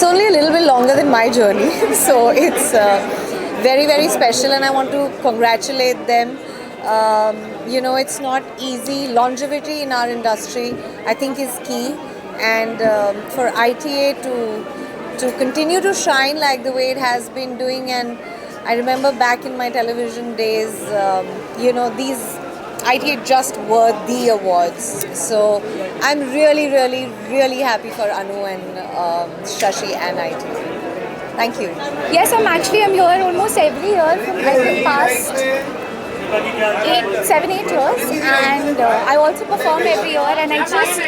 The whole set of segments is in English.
only a little bit longer than my journey, so it's very, very special, and I want to congratulate them. It's not easy. Longevity in our industry, I think, is key, and for ITA to continue to shine like the way it has been doing. And I remember back in my television days, these ITA just were the awards. So I'm really, really, really happy for Anu and Shashi and ITA. Thank you. Yes, I'm here almost every year from the past 7-8 years, and I also perform every year, and I just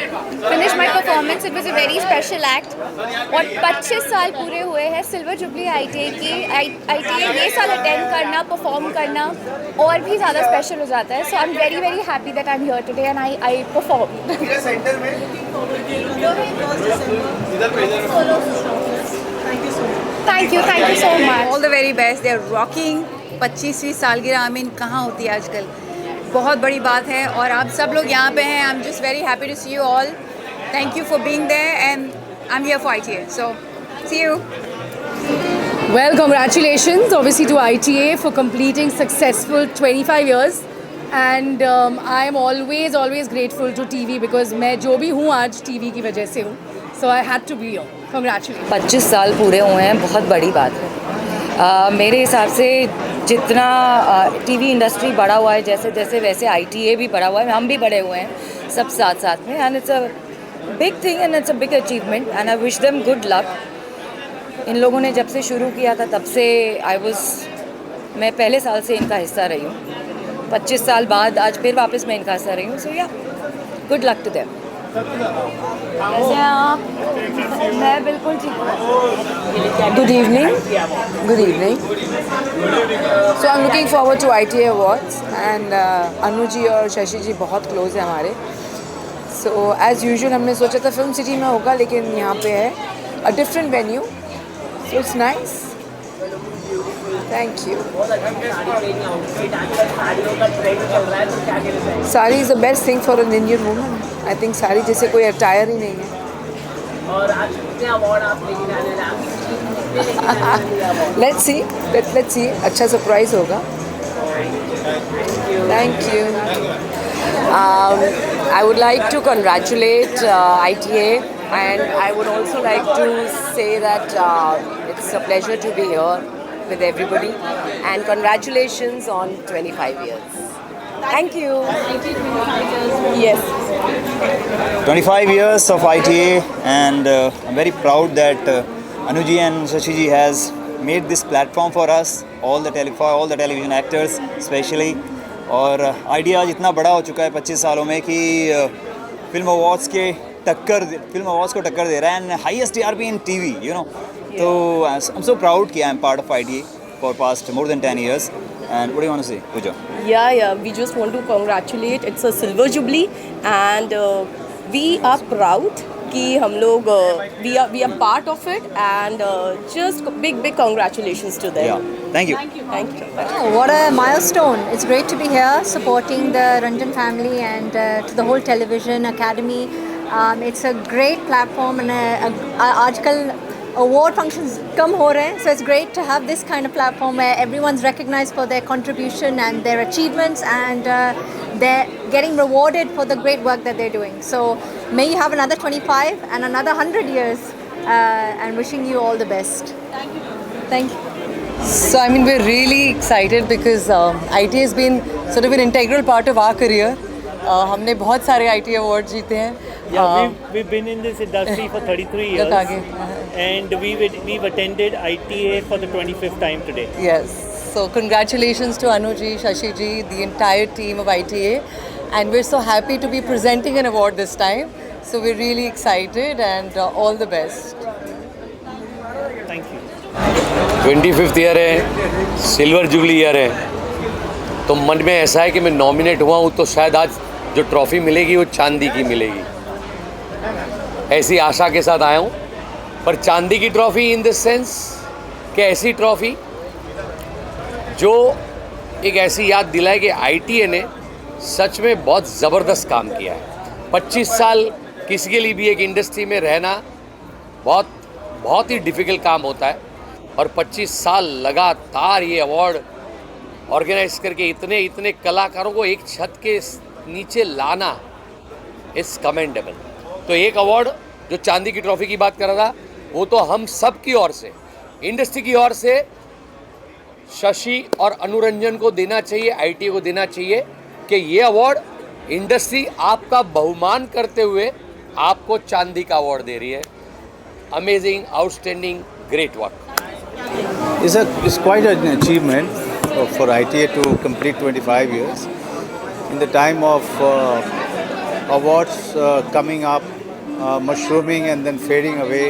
finished my performance. It was a very special act. और 25 साल पूरे हुए हैं silver jubilee ITA की. ITA ये साल attend करना, perform करना और भी ज़्यादा स्पेशल हो जाता है. So I'm very, very happy that I'm here today and I perform. Thank you so much. All the very best. They are rocking. 25वीं सालगिरह आमीन कहाँ होती है आजकल, बहुत बड़ी बात है और आप सब लोग यहाँ पे हैं. I am just very happy to see you all. Thank you for being there and I am here for ITA. So see you. Well, congratulations obviously to ITA for completing successful 25 years, and I am always grateful to TV because मैं जो भी हूँ आज TV की वजह से हूँ. So I had to be here. Congratulations. 25 साल पूरे हुए हैं, बहुत बड़ी बात है. मेरे हिसाब से जितना टीवी इंडस्ट्री बढ़ा हुआ है जैसे जैसे वैसे ITA भी बढ़ा हुआ है. हम भी बढ़े हुए हैं सब साथ साथ में, and it's a big thing and it's a big achievement and I wish them good luck. इन लोगों ने जब से शुरू किया था तब से मैं पहले साल से इनका हिस्सा रही हूँ. 25 साल बाद आज फिर वापस मैं इनका हिस्सा रही हूँ. सो या गुड लक टू देम. मैं बिल्कुल ठीक हूँ. Good evening. So I'm looking forward to ITA Awards, and Anu ji और शशि जी बहुत क्लोज है हमारे. So as usual हमने सोचा था फिल्म सिटी में होगा, लेकिन यहाँ पे है a different venue, so it's nice. Thank you. Sari is the best thing for an Indian woman. I think sari जैसे कोई attire ही नहीं है. और आज कितने अवार्ड आप लेके आने वाले? Let's see. अच्छा सरप्राइज होगा. Thank you. I would like to congratulate ITA, and I would also like to say that it's a pleasure to be here with everybody, and congratulations on 25 years. Thank you. Yes. 25 years of ITA, and I'm very proud that Anuji and Shashiji has made this platform for us, for all the television actors especially. और idea आज इतना बड़ा हो चुका है 25 सालों में कि फिल्म अवार्ड्स को टक्कर दे रहा है, and highest TRP in TV, तो आई एम सो प्राउड कि I am part of ITA for past more than 10 years. And what do you want to say, Pooja? Yeah, we just want to congratulate. It's a silver jubilee, and we are proud कि हम लोग we are part of it, and just big congratulations to them. Yeah, thank you. Thank you. Oh, what a milestone. It's great to be here supporting the Ranjan family and to the whole television academy. It's a great platform, and आजकल award functions कम हो रहे हैं, so it's great to have this kind of platform where everyone's recognized for their contribution and their achievements, and they're getting rewarded for the great work that they're doing. So may you have another 25 and another 100 years, and wishing you all the best. Thank you. So I mean, we're really excited because ITA has been sort of an integral part of our career. हमने बहुत सारे ITA awards जीते हैं. Yeah, we've been in this industry for 33 years, and we've attended ITA for the 25th time today. Yes. So congratulations to Anuji, Shashi ji, the entire team of ITA, and we're so happy to be presenting an award this time. So we're really excited, and all the best. Thank you. 25th year है, silver jubilee year है, तो मन में ऐसा है कि मैं nominate हुआ हूँ तो शायद आज जो ट्रॉफ़ी मिलेगी वो चांदी की मिलेगी, ऐसी आशा के साथ आया हूँ. पर चांदी की ट्रॉफ़ी इन द सेंस कि ऐसी ट्रॉफ़ी जो एक ऐसी याद दिलाए कि ITA ने सच में बहुत ज़बरदस्त काम किया है. 25 साल किसी के लिए भी एक इंडस्ट्री में रहना बहुत बहुत ही डिफ़िकल्ट काम होता है और 25 साल लगातार ये अवार्ड ऑर्गेनाइज करके इतने कलाकारों को एक छत के नीचे लाना इज़ कमेंडेबल। तो एक अवार्ड जो चांदी की ट्रॉफी की बात कर रहा था, वो तो हम सब की ओर से, इंडस्ट्री की ओर से शशि और अनुरंजन को देना चाहिए, ITA को देना चाहिए कि ये अवार्ड इंडस्ट्री आपका बहुमान करते हुए आपको चांदी का अवार्ड दे रही है। Amazing, outstanding, great work. It's quite an achievement for ITA to complete 25 years. In the time of awards coming up, mushrooming and then fading away,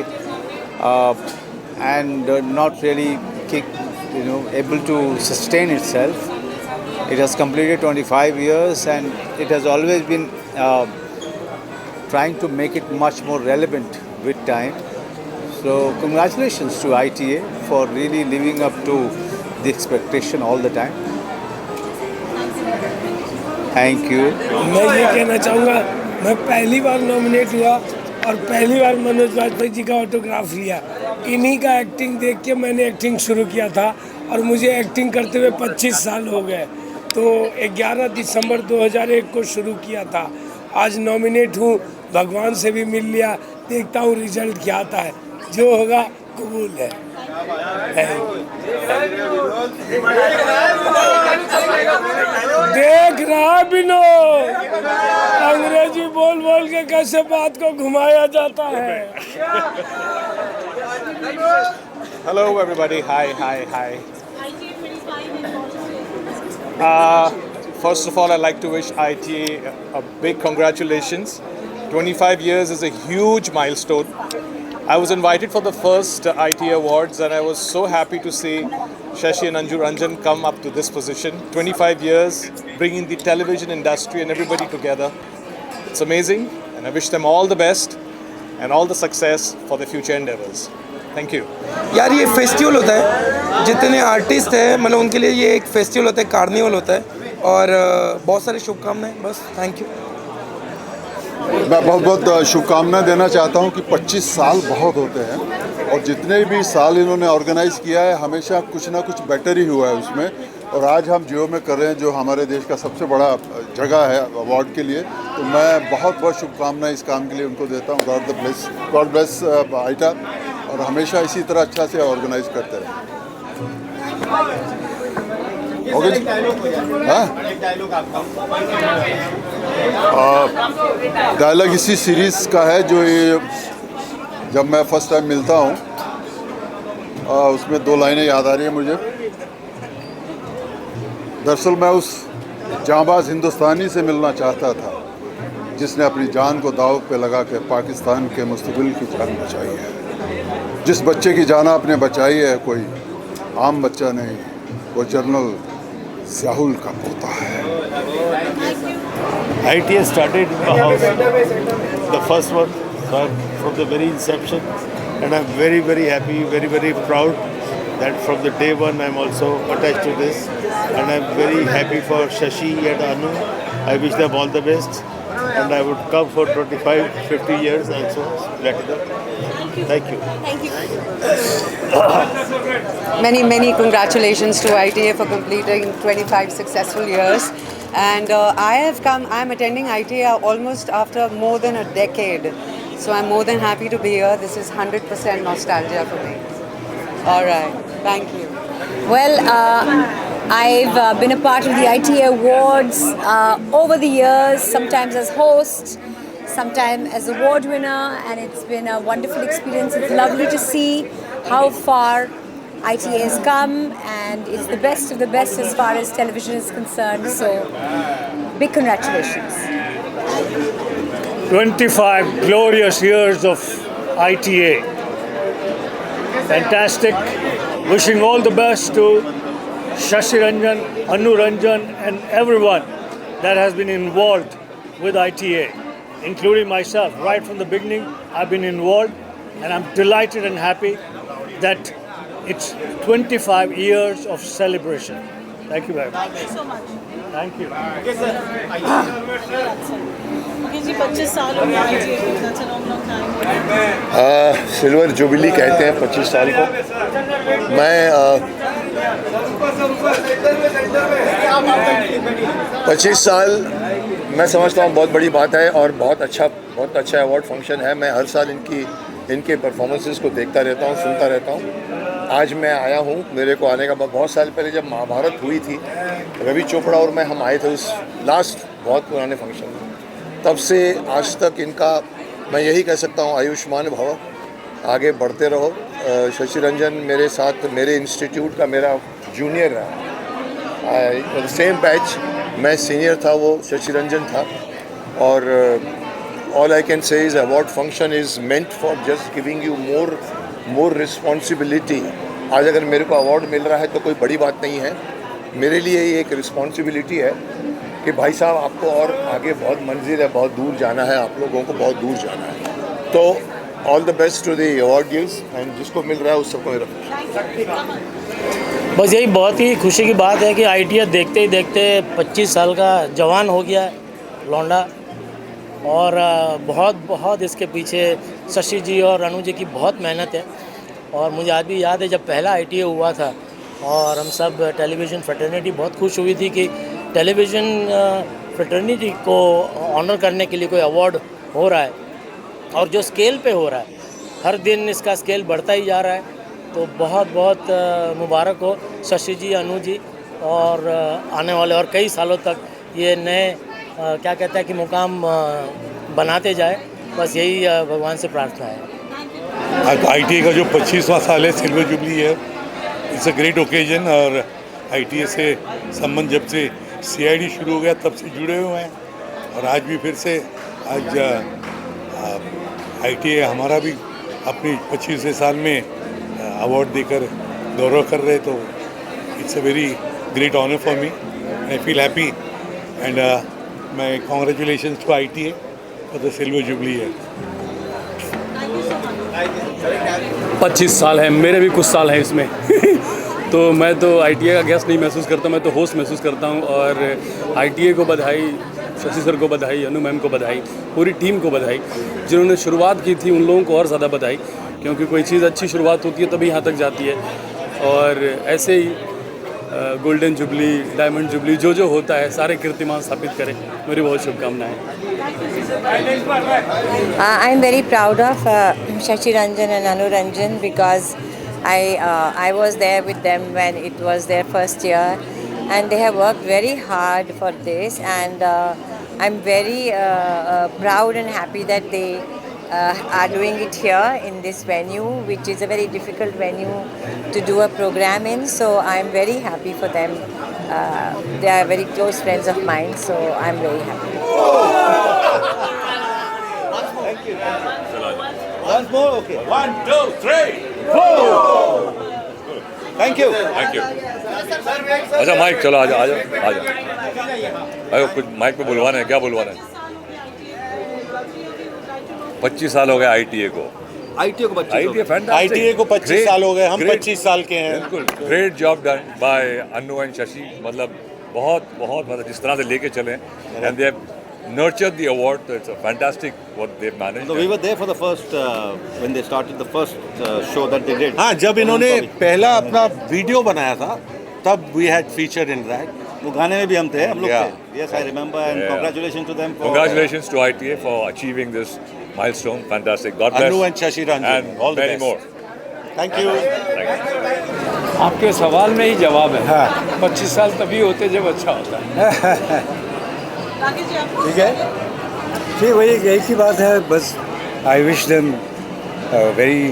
and not really able to sustain itself. It has completed 25 years and it has always been trying to make it much more relevant with time. So congratulations to ITA for really living up to the expectation all the time. Thank you. मैं ये कहना चाहूँगा, मैं पहली बार nominate हुआ और पहली बार मनोज वाजपेयी जी का ऑटोग्राफ लिया। इन्हीं का एक्टिंग देख के मैंने एक्टिंग शुरू किया था और मुझे एक्टिंग करते हुए 25 साल हो गए। तो 11 दिसंबर 2001 को शुरू किया था। आज नॉमिनेट हूँ, भगवान से भी मिल लिया, देखता हूँ रिजल्ट क्या आता है, जो होगा कबूल है। देख रहा विनोद, अंग्रेजी बोल बोल के कैसे बात को घुमाया जाता है। Hello everybody, hi. First of all, I'd like to wish ITA a big congratulations. 25 years is a huge milestone. I was invited for the first ITA Awards and I was so happy to see Shashi and Anju Ranjan come up to this position. 25 years, bringing the television industry and everybody together. It's amazing and I wish them all the best and all the success for their future endeavors. Thank you. यार ये festival होता है, जितने artist हैं मतलब उनके लिए ये एक फेस्टिवल होता है, कार्निवल होता है और बहुत सारी शुभकामनाएं। बस थैंक यू। मैं बहुत शुभकामनाएं देना चाहता हूं कि 25 साल बहुत होते हैं और जितने भी साल इन्होंने ऑर्गेनाइज़ किया है हमेशा कुछ ना कुछ बेटर ही हुआ है उसमें। और आज हम जियो में कर रहे हैं जो हमारे देश का सबसे बड़ा जगह है अवार्ड के लिए, तो मैं बहुत बहुत शुभकामनाएं इस काम के लिए उनको देता हूँ। गॉड ब्लेस ITA और हमेशा इसी तरह अच्छा से ऑर्गेनाइज करते रहें। डायलॉग इसी सीरीज़ का है जो ये जब मैं फर्स्ट टाइम मिलता हूँ उसमें 2 लाइनें याद आ रही हैं मुझे। दरअसल मैं उस जांबाज हिंदुस्तानी से मिलना चाहता था जिसने अपनी जान को दाव पे लगा कर पाकिस्तान के मुस्तकबिल की जान बचाई है। जिस बच्चे की जान आपने बचाई है कोई आम बच्चा नहीं, वो जनरल ज़ियाउल का पोता है। ITA started the first one from the very inception, and I'm very, very happy, very, very proud that from the day one I'm also attached to this, and I'm very happy for Shashi and Anu. I wish them all the best, and I would come for 25, 50 years also. Let them. Thank you. Many congratulations to ITA for completing 25 successful years. And I'm attending ITA almost after more than a decade. So I'm more than happy to be here. This is 100% nostalgia for me. All right. Thank you. Well, I've been a part of the ITA Awards over the years, sometimes as host, sometimes as award winner, and it's been a wonderful experience. It's lovely to see how far ITA has come, and it's the best of the best as far as television is concerned. So, big congratulations. 25 glorious years of ITA. Fantastic. Wishing all the best to Shashi Ranjan, Anu Ranjan, and everyone that has been involved with ITA, including myself. Right from the beginning, I've been involved, and I'm delighted and happy that it's 25 years of celebration. Thank you very much. Thank you so much. Thank you. जी 25 साल हो गए ITA को, that's a long time. Silver jubilee कहते हैं 25 साल को। मैं 25 साल मैं समझता हूँ बहुत बड़ी बात है और बहुत अच्छा अवार्ड फंक्शन है। मैं हर साल इनके परफॉर्मेंसेस को देखता रहता हूँ, सुनता रहता हूँ। आज मैं आया हूँ, मेरे को आने का बहुत साल पहले जब महाभारत हुई थी, रवि चोपड़ा और मैं हम आए थे उस लास्ट बहुत पुराने फंक्शन में। तब से आज तक इनका मैं यही कह सकता हूँ आयुष्मान भव, आगे बढ़ते रहो। शशि रंजन मेरे साथ मेरे इंस्टीट्यूट का मेरा जूनियर रहा, सेम बैच, मैं सीनियर था, वो शशि रंजन था। और all I can say is award function is meant for just giving you more responsibility. आज अगर मेरे को अवार्ड मिल रहा है तो कोई बड़ी बात नहीं है, मेरे लिए ये एक रिस्पॉन्सिबिलिटी है कि भाई साहब आपको और आगे बहुत मंजिल है, बहुत दूर जाना है, आप लोगों को बहुत दूर जाना है। तो all the best to the award gives and जिसको मिल रहा है उस सबको मेरा। बस यही बहुत ही खुशी की बात है कि ITA देखते ही देखते 25 साल का जवान हो गया लौंडा। और बहुत इसके पीछे शशि जी और अनु जी की बहुत मेहनत है। और मुझे आज भी याद है जब पहला ITA हुआ था और हम सब टेलीविज़न फ्रेटर्निटी बहुत खुश हुई थी कि टेलीविज़न फ्रेटर्निटी को ऑनर करने के लिए कोई अवार्ड हो रहा है। और जो स्केल पे हो रहा है, हर दिन इसका स्केल बढ़ता ही जा रहा है। तो बहुत मुबारक हो शशि जी, अनु जी, और आने वाले और कई सालों तक ये नए क्या कहते हैं कि मुकाम बनाते जाए। बस यही भगवान से प्रार्थना है। ITA का जो 25वां साल है, सिल्वर जुबली है, इट्स अ ग्रेट ओकेजन। और ITA से संबंध जब से CID शुरू हो गया तब से जुड़े हुए हैं और आज भी फिर से आज ITA हमारा भी अपनी 25वें साल में अवार्ड देकर गौरव कर रहे। तो it's a very great honour for me, I feel happy and मैं congratulations to ITA for the silver jubilee है। 25 साल है, मेरे भी कुछ साल हैं इसमें तो मैं तो ITA का गेस्ट नहीं महसूस करता, मैं तो होस्ट महसूस करता हूँ। और ITA को बधाई, शशि सर को बधाई, अनु मैम को बधाई, पूरी टीम को बधाई। जिन्होंने शुरुआत की थी उन लोगों को और ज़्यादा बधाई, क्योंकि कोई चीज़ अच्छी शुरुआत होती है तभी यहाँ तक जाती है। और ऐसे ही गोल्डन जुबली, डायमंड जुबली, जो होता है सारे कीर्तिमान स्थापित करें। मेरी बहुत शुभकामनाएं। I am very proud of Shashi Ranjan and Anu Ranjan because I was there with them when it was their first year, and they have worked very hard for this, and I'm very proud and happy that they are doing it here in this venue, which is a very difficult venue to do a program in. So I'm very happy for them. They are very close friends of mine, so I'm very happy. Thank you. Once more, okay. 1, 2, 3, 4. Thank you. Thank you. अच्छा mic चलो, आजा कुछ mic पे बुलवाना है, क्या बुलवाना है? 25 साल हो गए ITA को। ITA को 25 ITA को 25 साल हो गए, हम 25 साल के हैं। बिल्कुल great job done by Anu and Shashi. मतलब बहुत मतलब जिस तरह से लेके चले and they nurtured the award. So it's a fantastic what they've managed. So we were there for the first when they started the first show that they did. हाँ, जब इन्होंने पहला अपना वीडियो बनाया था तब we had featured in that. वो गाने में भी हम थे, हम लोग थे। Yes, I remember, and congratulations to them. Congratulations to ITA for achieving this milestone. Fantastic. God bless. Anu and Shashi Ranjan. And all the many best. more. Thank you. आपके सवाल में ही जवाब है। हाँ। 25 साल तभी होते जब अच्छा होता है। ठीक है, ठीक, वही एक ही बात है बस। आई wish them very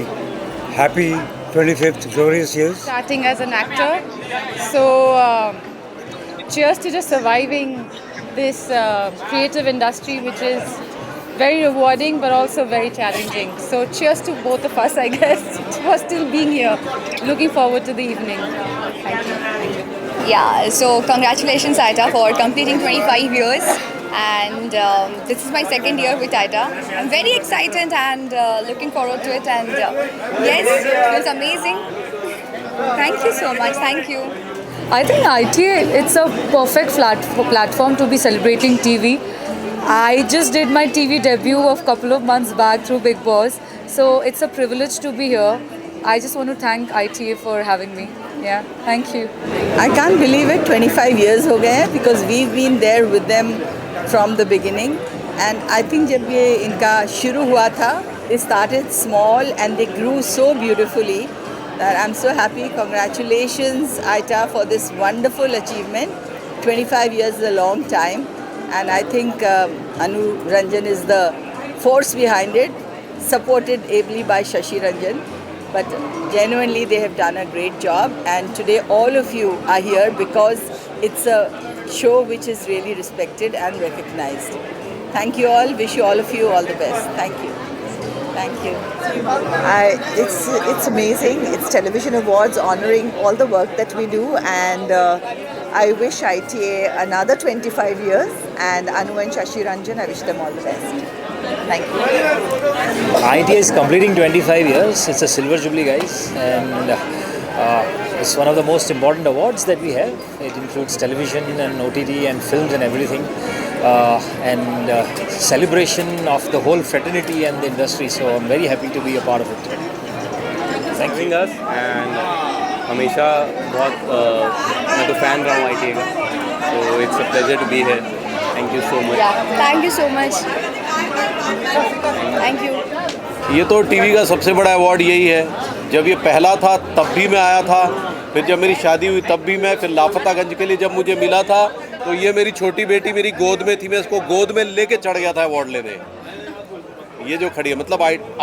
happy 25th glorious years. Starting as an actor, so cheers to just surviving this creative industry, which is very rewarding but also very challenging. So cheers to both of us, I guess, for still being here. Looking forward to the evening. Thank you. Yeah, so congratulations Aita for completing 25 years, and this is my second year with Aita. I'm very excited and looking forward to it, and yes, it was amazing. Thank you so much. Thank you. I think ITA, it's a perfect platform to be celebrating TV. I just did my TV debut a couple of months back through Big Boss. So it's a privilege to be here. I just want to thank ITA for having me. Yeah, thank you. I can't believe it, 25 years हो गए हैं because we've been there with them from the beginning. And I think जब ये इनका शुरू हुआ था, they started small and they grew so beautifully that I'm so happy. Congratulations, Aita, for this wonderful achievement. 25 years is a long time. And I think Anu Ranjan is the force behind it, supported ably by Shashi Ranjan. But genuinely, they have done a great job. And today, all of you are here because it's a show which is really respected and recognized. Thank you all. Wish you all of you all the best. Thank you. Thank you. It's amazing. It's Television Awards honoring all the work that we do, and I wish ITA another 25 years, and Anu and Shashi Ranjan, I wish them all the best. Thank you. ITA is completing 25 years. It's a silver jubilee, guys, and it's one of the most important awards that we have. It includes television and OTT and films and everything, and celebration of the whole fraternity and the industry. So I'm very happy to be a part of it. Thank you. us and हमेशा बहुत मैं तो fan रहा हूँ ITA का, so it's a pleasure to be here. Thank you so much. Yeah, thank you so much. Thank you. ये तो TV का सबसे बड़ा अवार्ड यही है। जब ये पहला था तब भी मैं आया था, फिर जब मेरी शादी हुई तब भी मैं, फिर लापतागंज के लिए जब मुझे मिला था तो ये मेरी छोटी बेटी मेरी गोद में थी, मैं इसको गोद में लेके चढ़ गया था अवार्ड लेने। ये जो खड़ी है, मतलब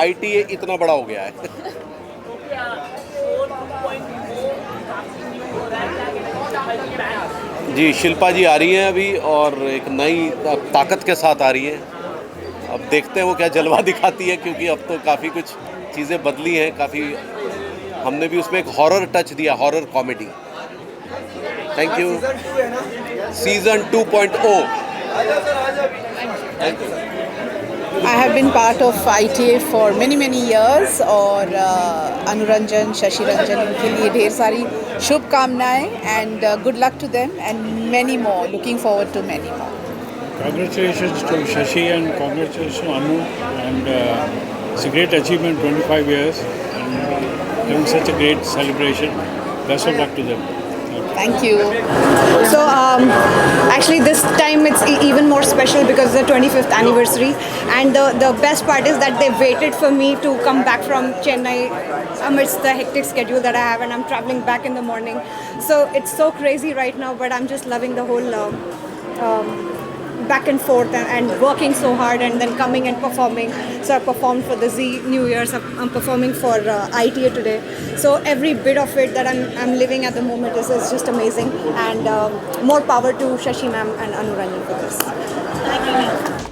ITA इतना बड़ा हो गया है। जी शिल्पा जी आ रही हैं अभी और एक नई ताकत के साथ आ रही हैं। अब देखते हैं वो क्या जलवा दिखाती है, क्योंकि अब तो काफ़ी कुछ चीज़ें बदली हैं, काफ़ी हमने भी उसमें एक हॉरर टच दिया, horror comedy. Thank you. Season 2.0। I have been part of ITA for many years और अनुरंजन शशि रंजन उनके लिए ढेर सारी शुभकामनाएं and good luck to them and many more. Looking forward to many more. Congratulations to Shashi and congratulations to Anu, and it's a great achievement, 25 years and having such a great celebration. Best of luck to them. Thank you. So actually this time it's even more special because it's the 25th anniversary, and the best part is that they waited for me to come back from Chennai amidst the hectic schedule that I have, and I'm traveling back in the morning. So it's so crazy right now, but I'm just loving the whole back and forth and working so hard and then coming and performing. So I performed for the Z New Year's. I'm performing for ITA today. So every bit of it that I'm living at the moment is just amazing. And more power to Shashi ma'am and Anu Ranjan for this. Thank you.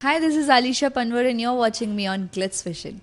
Hi, this is Alisha Panwar and you're watching me on Glitz Fishing.